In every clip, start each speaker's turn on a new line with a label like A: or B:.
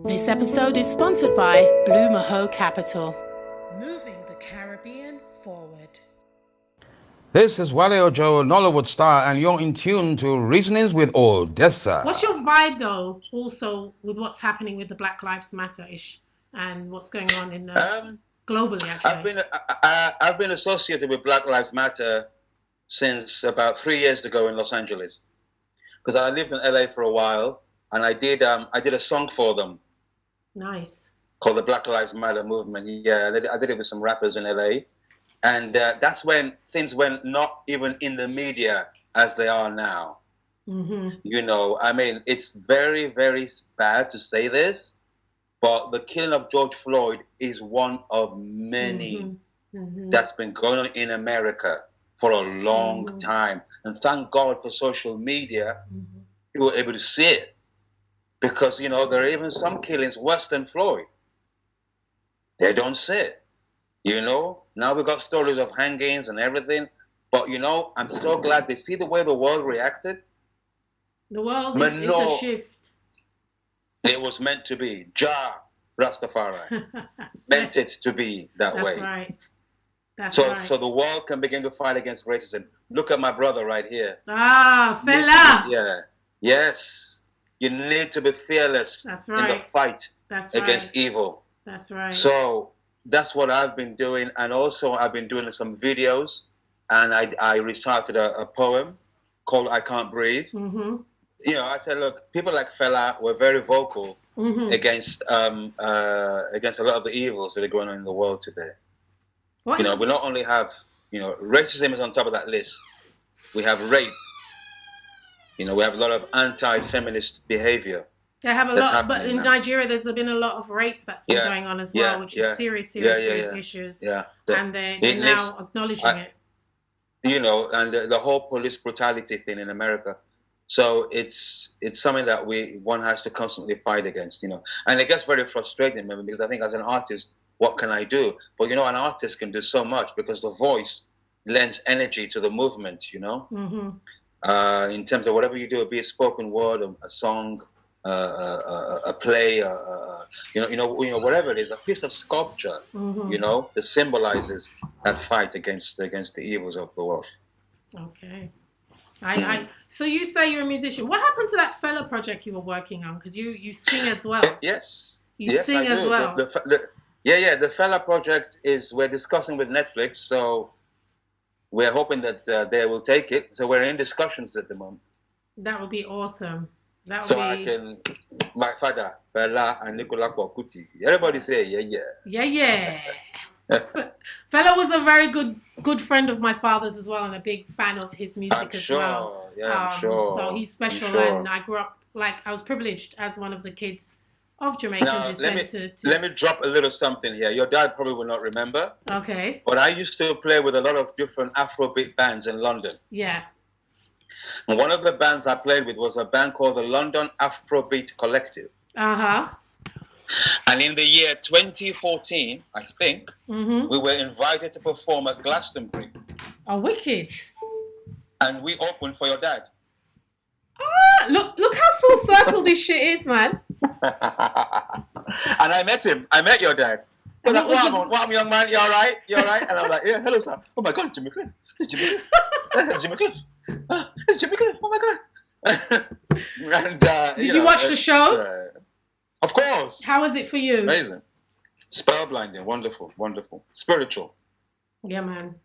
A: This episode is sponsored by Blue Moho Capital.
B: Moving the Caribbean forward.
C: This is Wale Ojo, Nollywood star, and you're in tune to Reasonings with Odessa.
B: What's your vibe, though, also with what's happening with the Black Lives Matter-ish and what's going on in globally, actually?
D: I've been associated with Black Lives Matter since about 3 years ago in Los Angeles, because I lived in LA for a while, and I did a song for them.
B: Nice.
D: Called the Black Lives Matter movement. Yeah, I did it with some rappers in LA, and that's when things went not even in the media as they are now.
B: Mm-hmm.
D: You know, I mean, it's very, very bad to say this, but the killing of George Floyd is one of many that's been going on in America for a long time. And thank God for social media, you were able to see it. Because, you know, there are even some killings worse than Floyd. They don't say it. You know, now we got stories of hangings and everything. But, you know, I'm so glad they see the way the world reacted.
B: The world is a shift.
D: It was meant to be. Jah Rastafari meant it to be that way.
B: That's right. That's
D: right.
B: right. So
D: the world can begin to fight against racism. Look at my brother right here.
B: Ah, Fela.
D: Yeah. Yes. You need to be fearless in the fight against evil.
B: That's right.
D: So that's what I've been doing. And also I've been doing some videos, and I recited a poem called I Can't Breathe.
B: Mm-hmm.
D: You know, I said, look, people like Fela were very vocal against a lot of the evils that are going on in the world today.
B: What?
D: You know, we not only have, you know, racism is on top of that list. We have rape. You know, we have a lot of anti-feminist behavior.
B: They have a lot, but in Nigeria, there's been a lot of rape that's been going on as well, which is serious issues.
D: Yeah.
B: And they're now acknowledging it.
D: You know, and the whole police brutality thing in America. So it's something that one has to constantly fight against, you know. And it gets very frustrating, maybe, because I think as an artist, what can I do? But, you know, an artist can do so much because the voice lends energy to the movement, you know.
B: Mm-hmm.
D: In terms of whatever you do, be it spoken word, a song, a play, you know, whatever it is, a piece of sculpture, you know, that symbolizes that fight against the evils of the world.
B: Okay. So you say you're a musician. What happened to that Fela project you were working on? Because you sing as well.
D: Yes.
B: You sing as well.
D: The Fela project we're discussing with Netflix, so we're hoping that they will take it. So we're in discussions at the moment.
B: That would be awesome.
D: My father, Fela and Nicola Kuti. Everybody say, yeah.
B: Yeah. Fela was a very good friend of my father's as well, and a big fan of his music well.
D: Yeah, I'm sure.
B: So he's special, and I grew up, I was privileged as one of the kids of Jamaican descent.
D: Let me drop a little something here. Your dad probably will not remember.
B: Okay.
D: But I used to play with a lot of different Afrobeat bands in London.
B: Yeah.
D: And one of the bands I played with was a band called the London Afrobeat Collective.
B: Uh-huh.
D: And in the year 2014, I think, we were invited to perform at Glastonbury.
B: Oh, wicked.
D: And we opened for your dad.
B: Ah, look how full circle this shit is, man.
D: And I met him. I met your dad. Like, what, young man? You all right? You all right? And I'm like, yeah, hello, sir. Oh my God, it's Jimmy Cliff. It's Jimmy Cliff. It's Jimmy Cliff. It's Jimmy Cliff. Oh my God. And,
B: Did you watch the show?
D: Of course.
B: How was it for you?
D: Amazing. Spellblinding. Wonderful. Wonderful. Spiritual.
B: Yeah, man.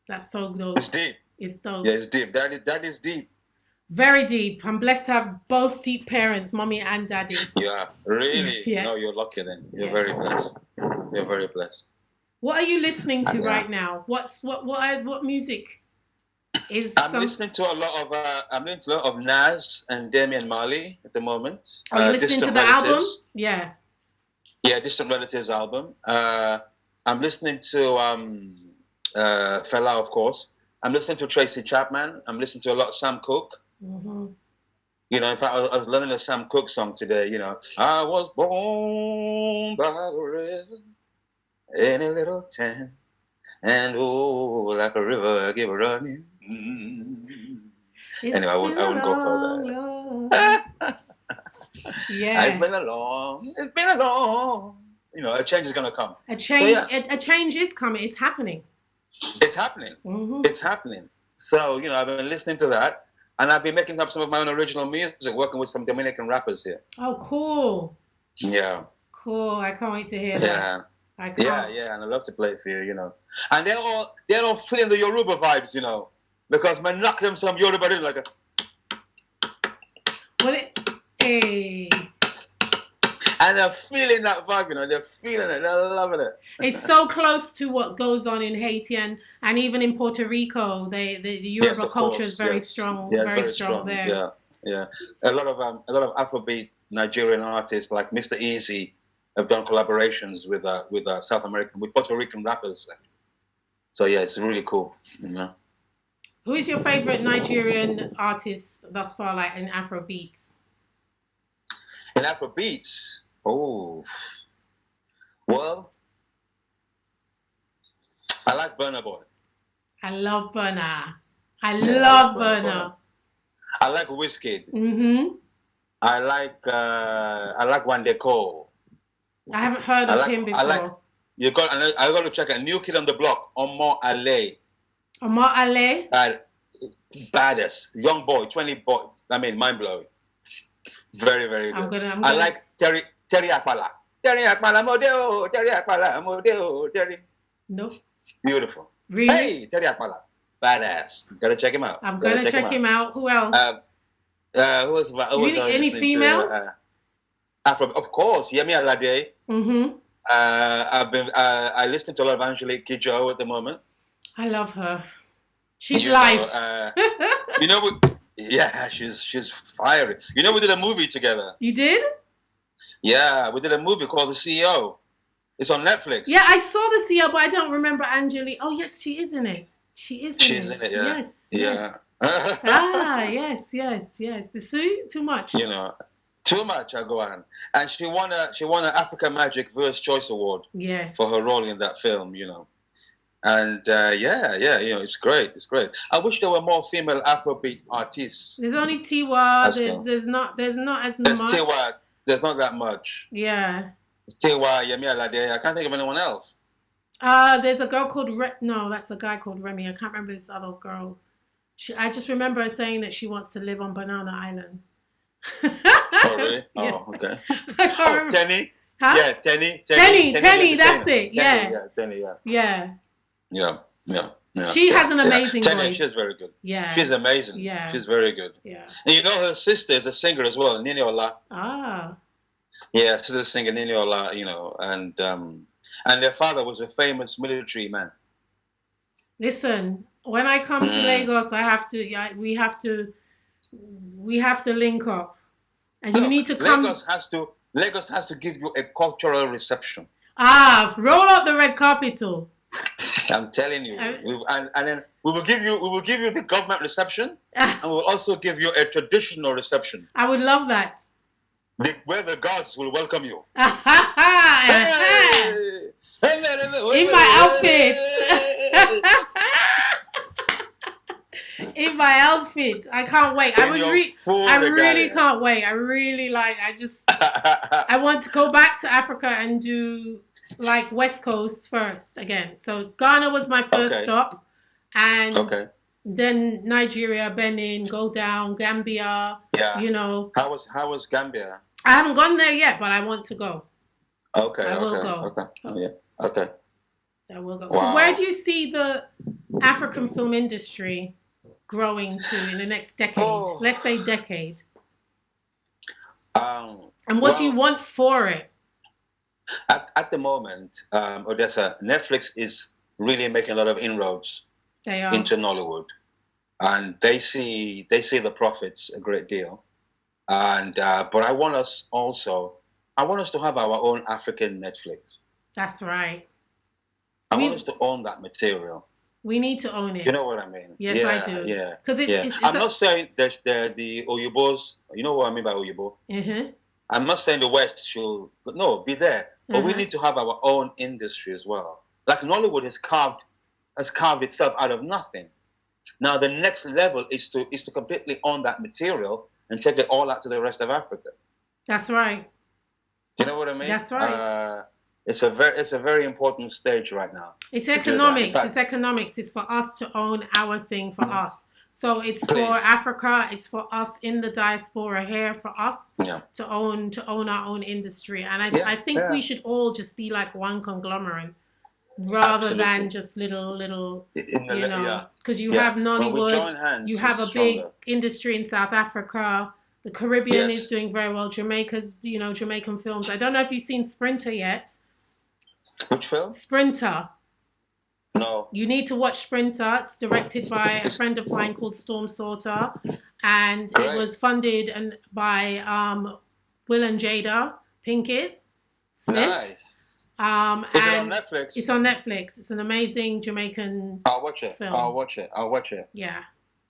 B: That's so dope.
D: It's deep.
B: It's dope.
D: Yeah, it's deep. That is deep.
B: Very deep. I'm blessed to have both deep parents, mommy and daddy.
D: Yeah, really?
B: Yes.
D: No, you're lucky then. You're very blessed. You're very blessed.
B: What are you listening to right now? What music is?
D: I'm listening to a lot of Nas and Damian Marley at the moment.
B: Are you listening to the album? Yeah.
D: Yeah, Distant Relatives album. I'm listening to Fela, of course. I'm listening to Tracy Chapman. I'm listening to a lot of Sam Cooke.
B: Mm-hmm.
D: You know, in fact, I was learning a Sam Cooke song today. You know, I was born by the river in a little town, and oh, like a river I give a running. Anyway, I won't go further.
B: Yeah.
D: It's been a long. You know, a change is gonna come.
B: A change.
D: So, yeah.
B: A change is coming. It's happening.
D: It's happening.
B: Mm-hmm.
D: It's happening. So, you know, I've been listening to that, and I've been making up some of my own original music, working with some Dominican rappers here.
B: Oh, cool.
D: Yeah.
B: Cool. I can't wait to hear that.
D: Yeah.
B: I can't.
D: Yeah, and I love to play it for you, you know. And they're all feeling the Yoruba vibes, you know, because man knock them some Yoruba in like a.
B: Hey.
D: And they're feeling that vibe, you know. They're feeling it. They're loving it.
B: It's so close to what goes on in Haiti and even in Puerto Rico. The Yoruba culture is very strong.
D: Yeah,
B: very strong there.
D: Yeah. A lot of Afrobeat Nigerian artists like Mr. Easy have done collaborations with Puerto Rican rappers. So yeah, it's really cool. You know.
B: Who is your favorite Nigerian artist thus far, like in Afrobeats?
D: In Afrobeats, well, I like Burna Boy.
B: I love Burna. I love Burna.
D: I like Wizkid.
B: Mm-hmm.
D: I like Wande Cole.
B: I haven't heard of him before.
D: I got to check a New Kid on the Block, Omar Ale.
B: Omar Ale?
D: Baddest. Young boy, 20 boy. I mean, mind blowing. Very, very good. I like Terry Akpala. Terry Akpala Modeo. Terry Akpala Modeo. Terry.
B: No.
D: Beautiful.
B: Really?
D: Hey, Terry Akpala. Badass. Gotta check him out.
B: I'm gonna check him out. Who else? Any females?
D: Of course, Yemi Alade.
B: Mm-hmm.
D: I listen to a lot of Angelique Kidjo at the moment.
B: I love her. She's life.
D: You know what? Yeah, she's fiery. You know, we did a movie together.
B: You did?
D: Yeah, we did a movie called The CEO. It's on Netflix.
B: Yeah, I saw The CEO, but I don't remember Angelique. Oh, yes, she is in it. She's in it, yeah. Yes.
D: Yeah.
B: Yes. Too much.
D: You know, too much, I go on. And she won an Africa Magic Verse Choice Award.
B: Yes.
D: For her role in that film, you know. And you know, it's great. It's great. I wish there were more female Afrobeat artists.
B: There's only Tiwa. There's not as much.
D: Tiwa. There's not that much.
B: Yeah.
D: Tiwa, Yemi Alade. I can't think of anyone else.
B: There's a girl called No, that's a guy called Remy. I can't remember this other girl. I just remember her saying that she wants to live on Banana Island.
D: Oh really? Yeah. Oh okay. Oh, Tenny.
B: Huh?
D: Yeah, Tenny.
B: That's it. Yeah.
D: Tenny.
B: Yeah.
D: Yeah.
B: She has an amazing voice.
D: She's very good.
B: Yeah.
D: She's amazing.
B: Yeah.
D: She's very good.
B: Yeah.
D: And you know her sister is a singer as well, Nini Ola.
B: Ah.
D: Yeah, she's a singer, Nini Ola, you know, and their father was a famous military man.
B: Listen, when I come to Lagos, we have to link up. And you need to come.
D: Lagos has to give you a cultural reception.
B: Roll out the red carpet too.
D: I'm telling you, and then we will give you the government reception, and we will also give you a traditional reception.
B: I would love that.
D: Where the gods will welcome you.
B: Hey! In my outfit. In my outfit. I can't wait. I really can't wait. I want to go back to Africa and do like West Coast first again. So Ghana was my first stop. And then Nigeria, Benin, go down, Gambia.
D: Yeah.
B: You know.
D: How was Gambia?
B: I haven't gone there yet, but I want to go.
D: Okay.
B: I will go.
D: Okay. Yeah. Okay.
B: I will go.
D: Wow.
B: So where do you see the African film industry growing to in the next decade? Let's say decade. And what do you want for it?
D: At the moment, Odessa, Netflix is really making a lot of inroads into Nollywood, and they see the profits a great deal. And but I want us to have our own African Netflix.
B: That's right.
D: I want us to own that material.
B: We need to own it.
D: You know what I mean?
B: Yes, I do.
D: Yeah.
B: Because it's
D: I'm not saying that the Oyubos. You know what I mean by Oyubo?
B: Mm-hmm.
D: I'm not saying the West should, be there. But we need to have our own industry as well. Like Nollywood has carved itself out of nothing. Now the next level is to completely own that material and take it all out to the rest of Africa.
B: That's right.
D: Do you know what I mean?
B: That's right.
D: It's a very important stage right now.
B: It's economics. It's economics. It's for us to own our thing for us. So it's for Africa. It's for us in the diaspora here. For us to own our own industry. And I think we should all just be like one conglomerate, rather than just little. You know, because you have Nollywood. You have a big industry in South Africa. The Caribbean is doing very well. Jamaica's, Jamaican films. I don't know if you've seen Sprinter yet.
D: Which film?
B: Sprinter.
D: No.
B: You need to watch Sprinter. It's directed by a friend of mine called Storm Sauter, and it was funded by Will and Jada Pinkett Smith.
D: Nice.
B: Is it on
D: Netflix?
B: It's on Netflix. It's an amazing Jamaican
D: I'll watch it.
B: film.
D: I'll watch it.
B: Yeah.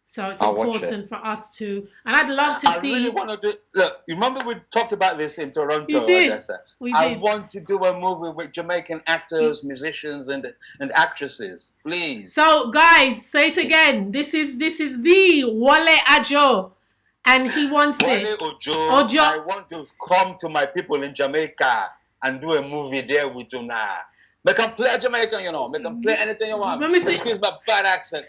B: So it's important for us to, and I'd love to see.
D: I really want to do. Look, you remember we talked about this in Toronto,
B: You did.
D: Odessa?
B: We did.
D: I want to do a movie with Jamaican actors, musicians, and actresses. Please.
B: So guys, say it again. This is the Wale Ojo, and he wants it.
D: Wale Ojo. I want to come to my people in Jamaica and do a movie there with you now. Make them play a Jamaican, Make them play anything you want.
B: Let me see.
D: Excuse my bad accent.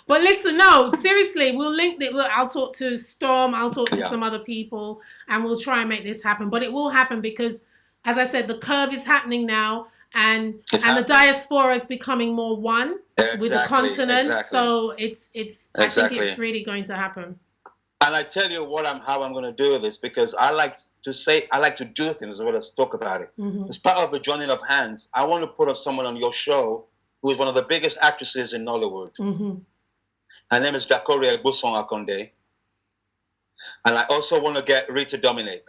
B: But listen, no, seriously, we'll link it. I'll talk to Storm. I'll talk to some other people, and we'll try and make this happen. But it will happen because, as I said, the curve is happening now, and the diaspora is becoming more one with the continent.
D: Exactly.
B: So it's I think it's really going to happen.
D: And I tell you how I'm going to do this, because I like to do things as well as talk about it.
B: Mm-hmm.
D: As part of the joining of hands, I want to put someone on your show who is one of the biggest actresses in Nollywood.
B: Mm-hmm.
D: Her name is Dakoria Buson Akonde. And I also want to get Rita Dominic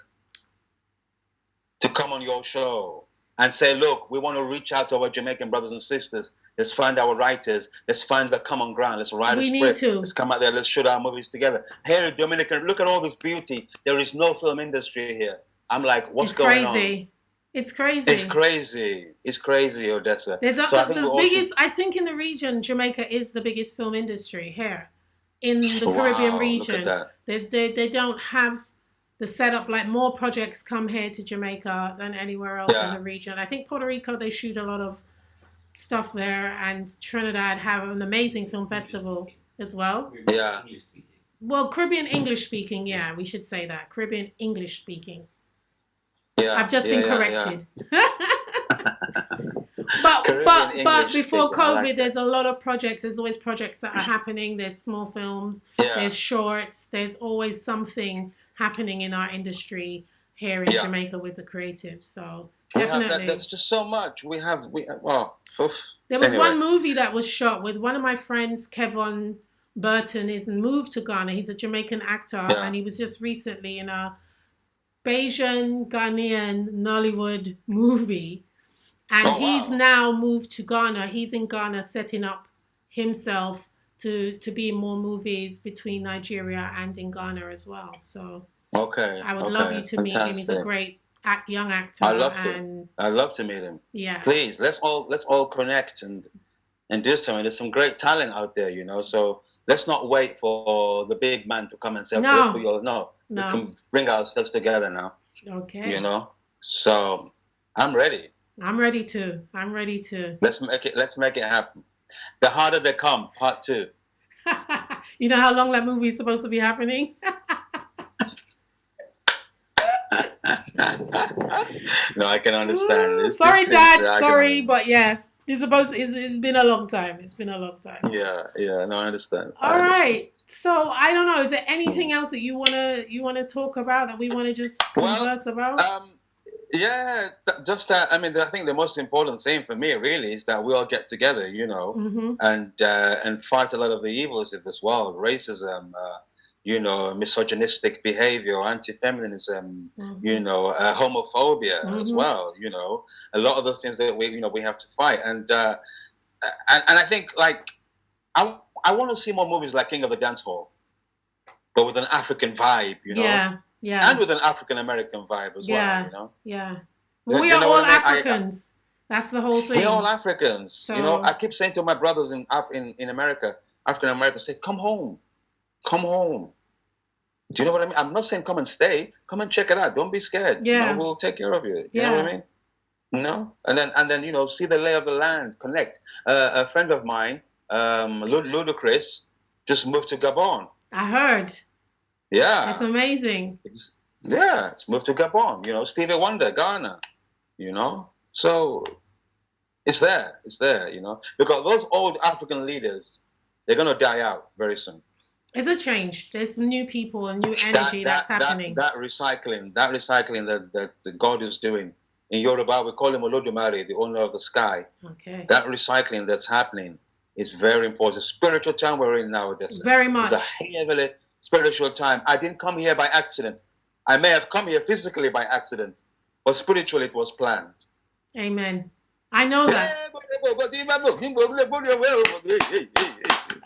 D: to come on your show and say, look, we want to reach out to our Jamaican brothers and sisters. Let's find our writers. Let's find the common ground. Let's write a script. Let's come out there. Let's shoot our movies together. Here in Dominican, look at all this beauty. There is no film industry here. I'm like, what's going on?
B: It's crazy.
D: It's crazy, Odessa.
B: I think in the region, Jamaica is the biggest film industry here. In the Caribbean region. They don't have the setup, like more projects come here to Jamaica than anywhere else in the region. I think Puerto Rico, they shoot a lot of stuff there, and Trinidad have an amazing film festival as well.
D: Yeah.
B: Well, Caribbean English speaking, we should say that. Caribbean English speaking.
D: Yeah,
B: I've just been corrected. But before COVID, there's a lot of projects. There's always projects that are happening. There's small films. There's shorts. There's always something happening in our industry here in Jamaica with the creatives. So definitely,
D: that's just so much. There
B: was one movie that was shot with one of my friends, Kevin Burton, is moved to Ghana. He's a Jamaican actor, and he was just recently in a Bayesian Ghanaian Nollywood movie, and he's now moved to Ghana. He's in Ghana setting up himself to be in more movies between Nigeria and in Ghana as well. So I would love you to meet him. He's a great young actor.
D: I'd love to meet him.
B: Yeah,
D: please, let's all connect and do something. There's some great talent out there, So let's not wait for the big man to come and say, no. We can bring ourselves together now.
B: Okay.
D: So I'm ready.
B: I'm ready too.
D: Let's make it happen. The Harder They Come, Part 2.
B: You know how long that movie is supposed to be happening?
D: No, I can understand.
B: Sorry, Dad. Sorry, but it's been a long time.
D: Yeah. No, I understand.
B: All right. So I don't know. Is there anything else that you wanna talk about that we want to just converse about?
D: Just that. I mean, I think the most important thing for me really is that we all get together, and fight a lot of the evils of this world: racism, misogynistic behavior, anti-feminism, homophobia as well. A lot of those things that we have to fight, and I think I want to see more movies like King of the Dance Hall, but with an African vibe,
B: Yeah.
D: And with an African American vibe as well,
B: Yeah. Well, we are all Africans. That's the whole thing.
D: We're all Africans.
B: So,
D: I keep saying to my brothers in America, African Americans, say, come home. Do you know what I mean? I'm not saying come and stay. Come and check it out. Don't be scared.
B: Yeah.
D: You know, we'll take care of you. You know what I mean? You know? And then, you know, see the lay of the land, connect. A friend of mine, Ludacris, just moved to Gabon.
B: I heard.
D: Yeah.
B: It's amazing.
D: Yeah, it's moved to Gabon. You know, Stevie Wonder, Ghana. You know? So it's there, you know? Because those old African leaders, they're going to die out very soon.
B: It's a change. There's new people and new energy that's happening.
D: That recycling that God is doing. In Yoruba, we call him Olodumare, the owner of the sky.
B: Okay.
D: That recycling that's happening is very important. Spiritual time we're in now, Odessa.
B: Very much.
D: It's a heavily spiritual time. I didn't come here by accident. I may have come here physically by accident, but spiritually it was planned.
B: Amen. I know that.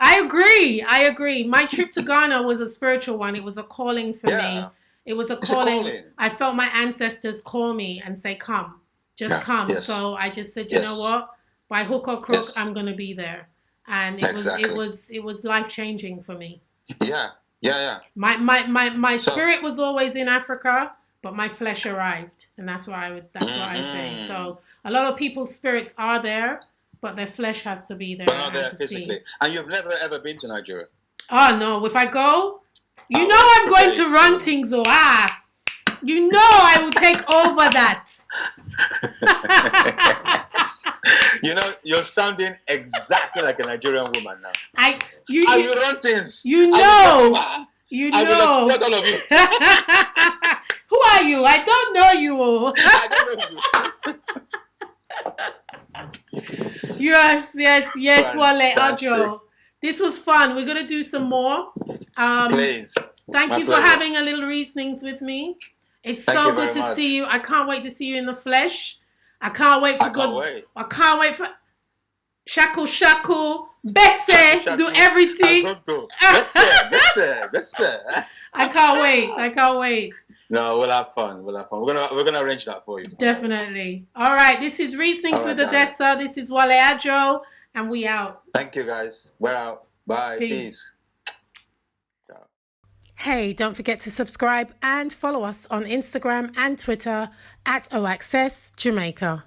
B: I agree. My trip to Ghana was a spiritual one. It was a calling for me. It was a calling. I felt my ancestors call me and say, come, just come. Yes. So I just said, you know what? By hook or crook, I'm going to be there. And it was life-changing for me.
D: Yeah.
B: My spirit was always in Africa, but my flesh arrived. And that's what I say. So a lot of people's spirits are there, but their flesh has to be there.
D: But not there physically. And you've never ever been to Nigeria?
B: Oh no! If I go, you know I'm going to run things. You know I will take over that.
D: You know, you're sounding exactly like a Nigerian woman now.
B: You
D: run things.
B: You know. You know.
D: I will exploit all of you.
B: Who are you? I don't know you.
D: I don't know you.
B: Yes, Wale Ojo. This was fun. We're going to do some more.
D: Please.
B: Thank you for having a little reasonings with me. It's so good to see you. I can't wait to see you in the flesh. I can't wait for Shaku, Besse, do everything. I can't wait.
D: No, we'll have fun. We're gonna arrange that for you.
B: Definitely. All right. This is Reasonings with Odessa. This is Wale Ojo, and we out.
D: Thank you, guys. We're out. Bye. Peace.
B: Hey, don't forget to subscribe and follow us on Instagram and Twitter @OAccessJamaica.